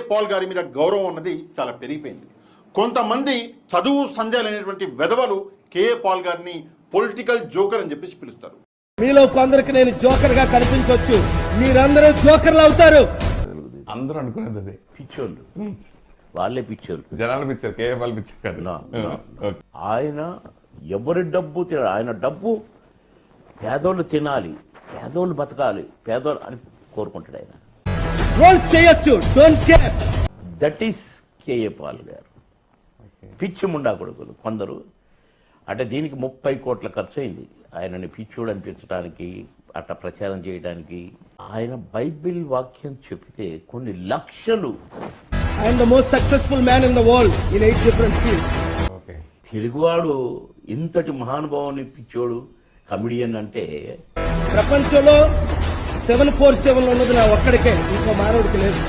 Paul గారి మీద గౌరవం అన్నది చాలా పెరిగిపోయింది. కొంతమంది చదువు సంధ్యాలు అనేటువంటి వెధవలు పాల్ గారిని పొలిటికల్ జోకర్ అని చెప్పేసి పిలుస్తారు. మీలో కొందరికి నేను జోకర్ గా కనిపించవచ్చు, మీరందరూ జోకర్లు అవుతారు. అందరూ అనుకునేది అదే, పిచ్చోళ్ళు, వాళ్ళే పిచ్చోళ్ళు, జనాలు పిచ్చారు, కేఏపాల్ పిచ్చారు కాదు. ఆయన ఎవరి డబ్బు ఆయన డబ్బు పేదోళ్ళు తినాలి, పేదోళ్ళు బతకాలి, పేదోళ్ళు అని కోరుకుంటాడు ఆయన. చేయొచ్చు, don't care. That is KA Paul గారు. పిచ్చి ముండా కొడుకులు కొందరు. అంటే దీనికి 30 కోట్ల ఖర్చు అయింది ఆయనని పిచ్చోడు అనిపించడానికి, అట్లా ప్రచారం చేయడానికి. ఆయన బైబిల్ వాక్యం చెప్తే కొన్ని లక్షలు. I'm the most successful man in the world in 8 different fields. తెలుగువాడు ఇంతటి మహానుభావుని పిచ్చోడు కమిడియన్ అంటే ప్రపంచంలో 747 ఉన్నది నా ఒక్కడికే, ఇంకో మానవుడికి లేదు.